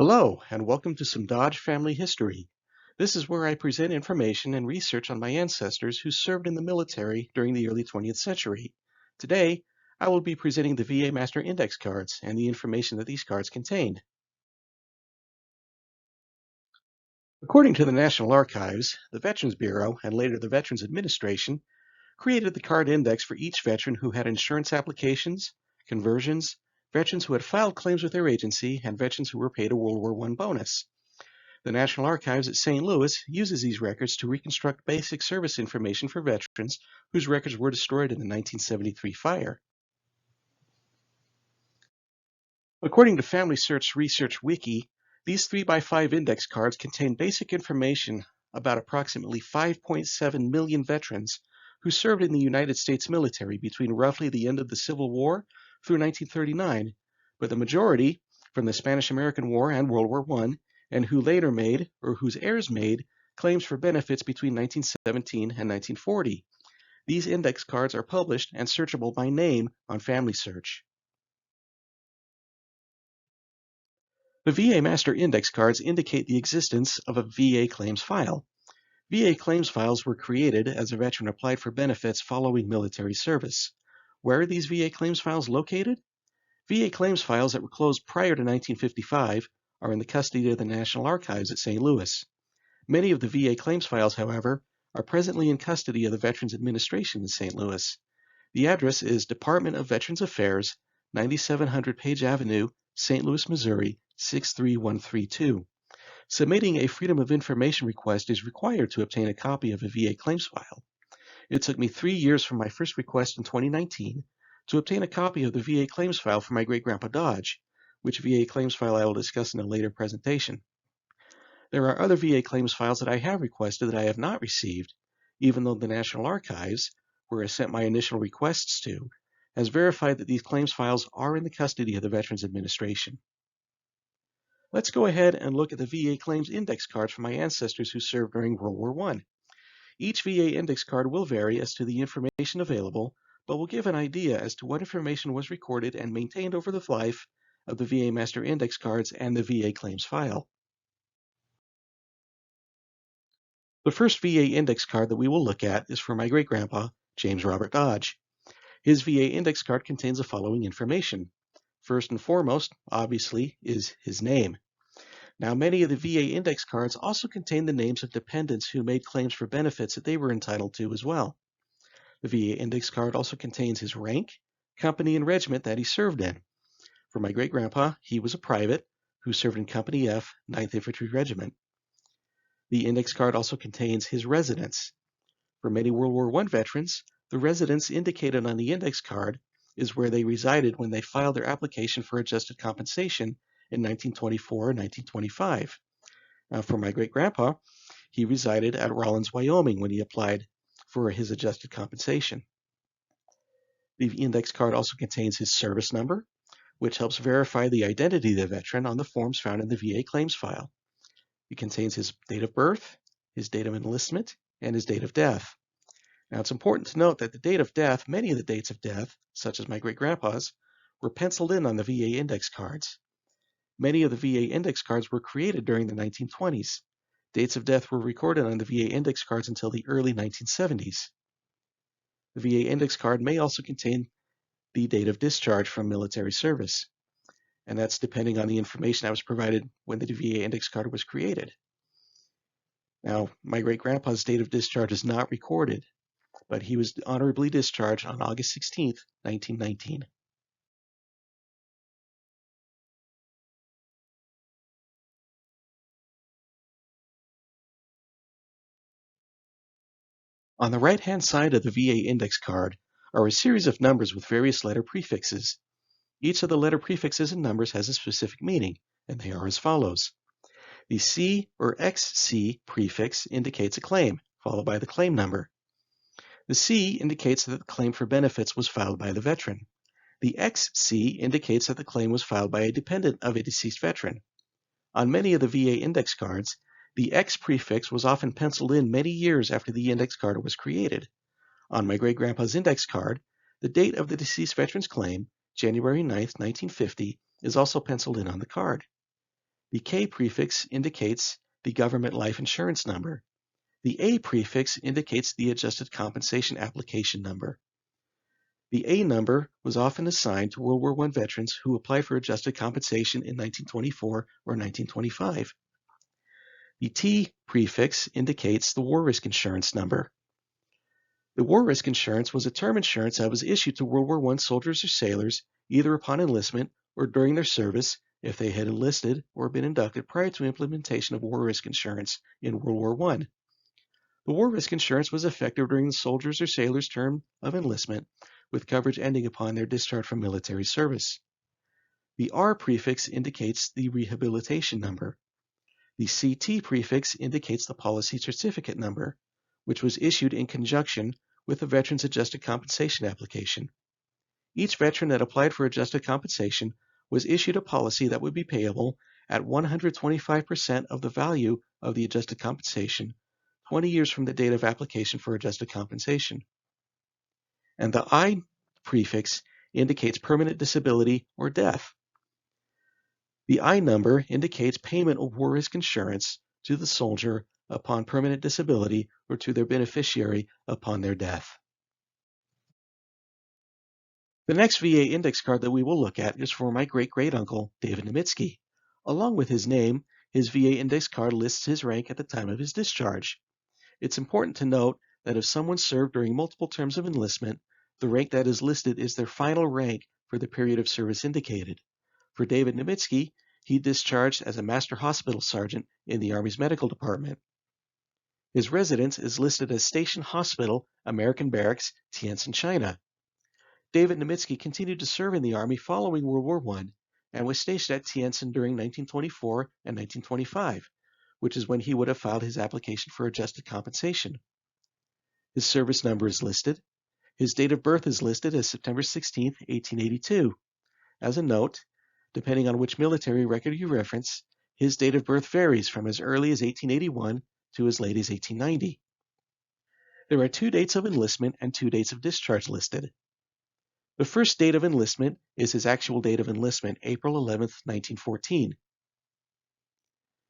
Hello, and welcome to some Dodge family history. This is where I present information and research on my ancestors who served in the military during the early 20th century. Today, I will be presenting the VA Master Index cards and the information that these cards contained. According to the National Archives, the Veterans Bureau, and later the Veterans Administration, created the card index for each veteran who had insurance applications, conversions, veterans who had filed claims with their agency, and veterans who were paid a World War I bonus. The National Archives at St. Louis uses these records to reconstruct basic service information for veterans whose records were destroyed in the 1973 fire. According to Family Search Research Wiki, these 3x5 index cards contain basic information about approximately 5.7 million veterans who served in the United States military between roughly the end of the Civil War through 1939, but the majority from the Spanish-American War and World War I, and who later made, or whose heirs made, claims for benefits between 1917 and 1940. These index cards are published and searchable by name on Family Search. The VA Master Index cards indicate the existence of a VA claims file. VA claims files were created as a veteran applied for benefits following military service. Where are these VA claims files located? VA claims files that were closed prior to 1955 are in the custody of the National Archives at St. Louis. Many of the VA claims files, however, are presently in custody of the Veterans Administration in St. Louis. The address is Department of Veterans Affairs, 9700 Page Avenue, St. Louis, Missouri, 63132. Submitting a Freedom of Information request is required to obtain a copy of a VA claims file. It took me 3 years from my first request in 2019 to obtain a copy of the VA claims file for my great-grandpa Dodge, which VA claims file I will discuss in a later presentation. There are other VA claims files that I have requested that I have not received, even though the National Archives, where I sent my initial requests to, has verified that these claims files are in the custody of the Veterans Administration. Let's go ahead and look at the VA claims index cards for my ancestors who served during World War I. Each VA index card will vary as to the information available, but will give an idea as to what information was recorded and maintained over the life of the VA Master Index cards and the VA claims file. The first VA index card that we will look at is for my great-grandpa, James Robert Dodge. His VA index card contains the following information. First and foremost, obviously, is his name. Now, many of the VA index cards also contain the names of dependents who made claims for benefits that they were entitled to as well. The VA index card also contains his rank, company, and regiment that he served in. For my great-grandpa, he was a private who served in Company F, 9th Infantry Regiment. The index card also contains his residence. For many World War I veterans, the residence indicated on the index card is where they resided when they filed their application for adjusted compensation in 1924 and 1925. Now, for my great-grandpa, he resided at Rawlins, Wyoming when he applied for his adjusted compensation. The index card also contains his service number, which helps verify the identity of the veteran on the forms found in the VA claims file. It contains his date of birth, his date of enlistment, and his date of death. Now, it's important to note that the date of death, many of the dates of death, such as my great-grandpa's, were penciled in on the VA index cards. Many of the VA index cards were created during the 1920s. Dates of death were recorded on the VA index cards until the early 1970s. The VA index card may also contain the date of discharge from military service, and that's depending on the information that was provided when the VA index card was created. Now, my great-grandpa's date of discharge is not recorded, but he was honorably discharged on August 16, 1919. On the right-hand side of the VA index card are a series of numbers with various letter prefixes. Each of the letter prefixes and numbers has a specific meaning, and they are as follows. The C or XC prefix indicates a claim, followed by the claim number. The C indicates that the claim for benefits was filed by the veteran. The XC indicates that the claim was filed by a dependent of a deceased veteran. On many of the VA index cards, the X prefix was often penciled in many years after the index card was created. On my great-grandpa's index card, the date of the deceased veteran's claim, January 9, 1950, is also penciled in on the card. The K prefix indicates the government life insurance number. The A prefix indicates the adjusted compensation application number. The A number was often assigned to World War I veterans who applied for adjusted compensation in 1924 or 1925. The T prefix indicates the war risk insurance number. The war risk insurance was a term insurance that was issued to World War I soldiers or sailors either upon enlistment or during their service if they had enlisted or been inducted prior to implementation of war risk insurance in World War I. The war risk insurance was effective during the soldiers or sailors' term of enlistment, with coverage ending upon their discharge from military service. The R prefix indicates the rehabilitation number. The CT prefix indicates the policy certificate number, which was issued in conjunction with the veteran's adjusted compensation application. Each veteran that applied for adjusted compensation was issued a policy that would be payable at 125% of the value of the adjusted compensation 20 years from the date of application for adjusted compensation. And the I prefix indicates permanent disability or death. The I number indicates payment of war risk insurance to the soldier upon permanent disability or to their beneficiary upon their death. The next VA index card that we will look at is for my great-great-uncle, David Nimitsky. Along with his name, his VA index card lists his rank at the time of his discharge. It's important to note that if someone served during multiple terms of enlistment, the rank that is listed is their final rank for the period of service indicated. For David Nimitsky, he discharged as a Master Hospital Sergeant in the Army's Medical Department. His residence is listed as Station Hospital, American Barracks, Tientsin, China. David Nimitsky continued to serve in the Army following World War I and was stationed at Tientsin during 1924 and 1925, which is when he would have filed his application for adjusted compensation. His service number is listed. His date of birth is listed as September 16, 1882. As a note, depending on which military record you reference, his date of birth varies from as early as 1881 to as late as 1890. There are 2 dates of enlistment and 2 dates of discharge listed. The first date of enlistment is his actual date of enlistment, April 11, 1914.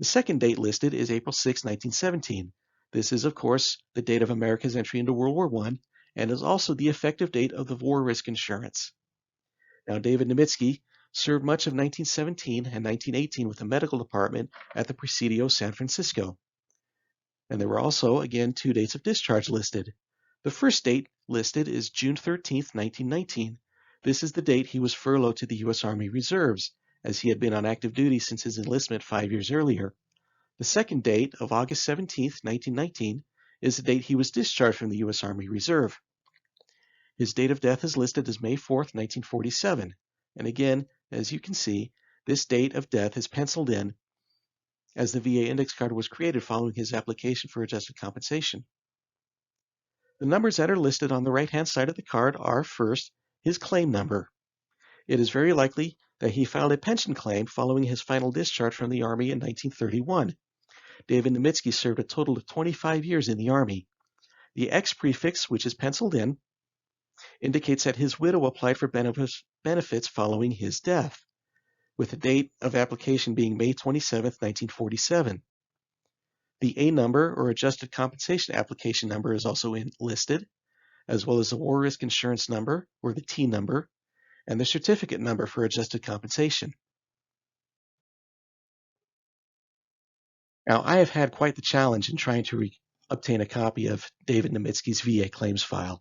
The second date listed is April 6, 1917. This is, of course, the date of America's entry into World War I and is also the effective date of the war risk insurance. Now, David Nimitsky served much of 1917 and 1918 with the medical department at the Presidio San Francisco. And there were also, again, 2 dates of discharge listed. The first date listed is June 13, 1919. This is the date he was furloughed to the U.S. Army Reserves, as he had been on active duty since his enlistment 5 years earlier. The second date of August 17, 1919, is the date he was discharged from the U.S. Army Reserve. His date of death is listed as May 4, 1947. And again, as you can see, this date of death is penciled in as the VA index card was created following his application for adjusted compensation. The numbers that are listed on the right-hand side of the card are, first, his claim number. It is very likely that he filed a pension claim following his final discharge from the Army in 1931. David Nimitsky served a total of 25 years in the Army. The X prefix, which is penciled in, indicates that his widow applied for benefits following his death, with the date of application being May 27, 1947. The A number, or adjusted compensation application number, is also listed, as well as the war risk insurance number, or the T number, and the certificate number for adjusted compensation. Now, I have had quite the challenge in trying to obtain a copy of David Nimitsky's VA claims file.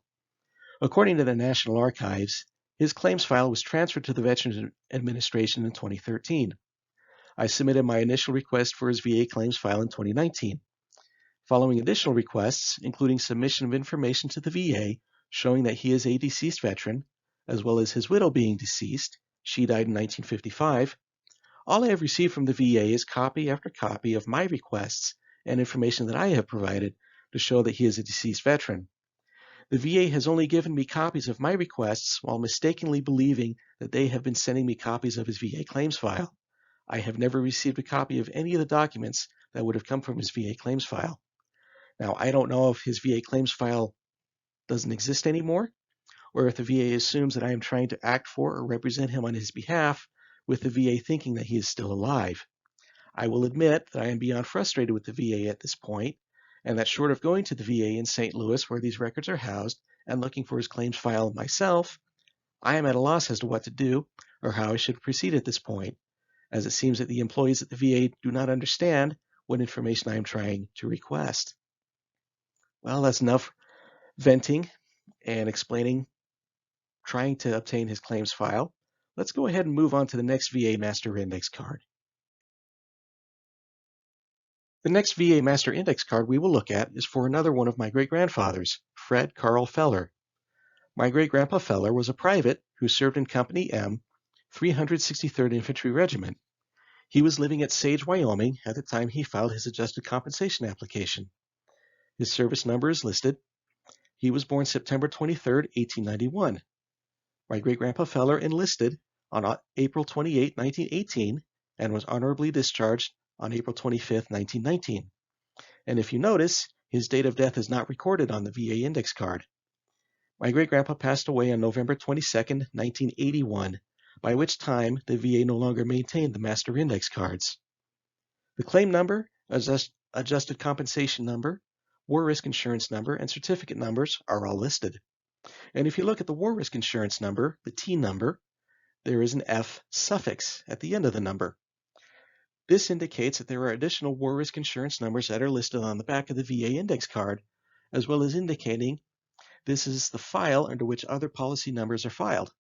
According to the National Archives, his claims file was transferred to the Veterans Administration in 2013. I submitted my initial request for his VA claims file in 2019. Following additional requests, including submission of information to the VA showing that he is a deceased veteran, as well as his widow being deceased, she died in 1955, all I have received from the VA is copy after copy of my requests and information that I have provided to show that he is a deceased veteran. The VA has only given me copies of my requests while mistakenly believing that they have been sending me copies of his VA claims file. I have never received a copy of any of the documents that would have come from his VA claims file. Now, I don't know if his VA claims file doesn't exist anymore, or if the VA assumes that I am trying to act for or represent him on his behalf, with the VA thinking that he is still alive. I will admit that I am beyond frustrated with the VA at this point, and that short of going to the VA in St. Louis where these records are housed and looking for his claims file myself, I am at a loss as to what to do or how I should proceed at this point, as it seems that the employees at the VA do not understand what information I am trying to request. Well, that's enough venting and explaining, trying to obtain his claims file. Let's go ahead and move on to the next VA Master Index card. The next VA Master Index card we will look at is for another one of my great-grandfathers, Fred Carl Feller. My great-grandpa Feller was a private who served in Company M, 363rd Infantry Regiment. He was living at Sage, Wyoming at the time he filed his adjusted compensation application. His service number is listed. He was born September 23, 1891. My great-grandpa Feller enlisted on April 28, 1918, and was honorably discharged on April 25, 1919. And if you notice, his date of death is not recorded on the VA index card. My great-grandpa passed away on November 22, 1981, by which time the VA no longer maintained the master index cards. The claim number, adjusted compensation number, war risk insurance number, and certificate numbers are all listed. And if you look at the war risk insurance number, the T number, there is an F suffix at the end of the number. This indicates that there are additional war risk insurance numbers that are listed on the back of the VA index card, as well as indicating this is the file under which other policy numbers are filed.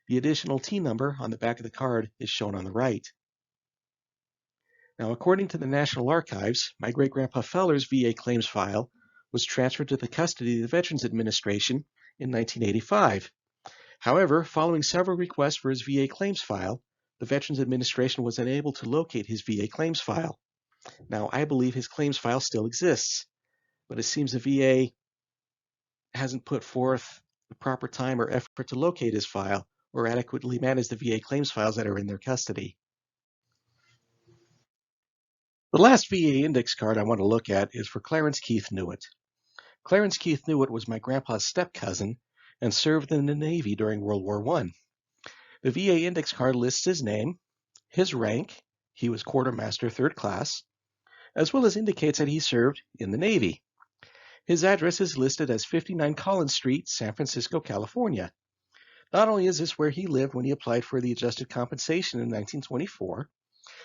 The additional T number on the back of the card is shown on the right. Now, according to the National Archives, my great-grandpa Feller's VA claims file was transferred to the custody of the Veterans Administration in 1985. However, following several requests for his VA claims file, the Veterans Administration was unable to locate his VA claims file. Now, I believe his claims file still exists, but it seems the VA hasn't put forth the proper time or effort to locate his file or adequately manage the VA claims files that are in their custody. The last VA index card I want to look at is for Clarence Keith Newitt. Clarence Keith Newitt was my grandpa's step-cousin and served in the Navy during World War I. The VA index card lists his name, his rank, he was quartermaster 3rd class, as well as indicates that he served in the Navy. His address is listed as 59 Collins Street, San Francisco, California. Not only is this where he lived when he applied for the adjusted compensation in 1924,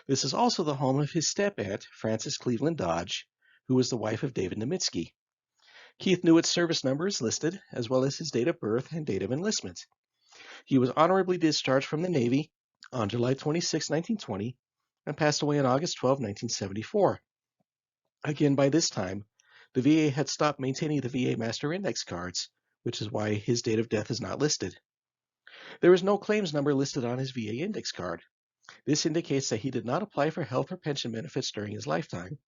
this is also the home of his step-aunt, Frances Cleveland Dodge, who was the wife of David Nemitsky. Keith Newitt's service number is listed, as well as his date of birth and date of enlistment. He was honorably discharged from the Navy on July 26, 1920, and passed away on August 12, 1974. Again, by this time, the VA had stopped maintaining the VA Master Index cards, which is why his date of death is not listed. There is no claims number listed on his VA Index card. This indicates that he did not apply for health or pension benefits during his lifetime.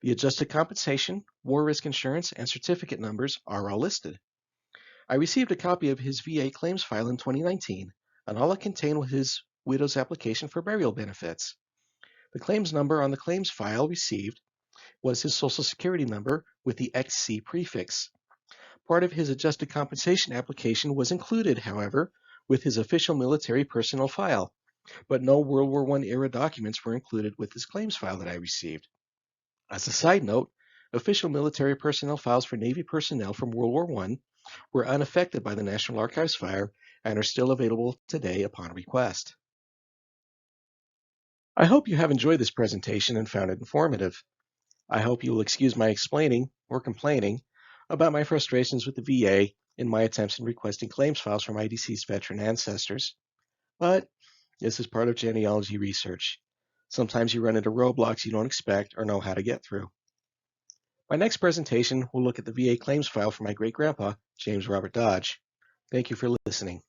The adjusted compensation, war risk insurance, and certificate numbers are all listed. I received a copy of his VA claims file in 2019, and all it contained was his widow's application for burial benefits. The claims number on the claims file received was his Social Security number with the XC prefix. Part of his adjusted compensation application was included, however, with his official military personnel file, but no World War I era documents were included with his claims file that I received. As a side note, official military personnel files for Navy personnel from World War I were unaffected by the National Archives fire and are still available today upon request. I hope you have enjoyed this presentation and found it informative. I hope you will excuse my explaining or complaining about my frustrations with the VA in my attempts in requesting claims files for my deceased veteran ancestors. But this is part of genealogy research. Sometimes you run into roadblocks you don't expect or know how to get through. My next presentation will look at the VA claims file for my great-grandpa, James Robert Dodge. Thank you for listening.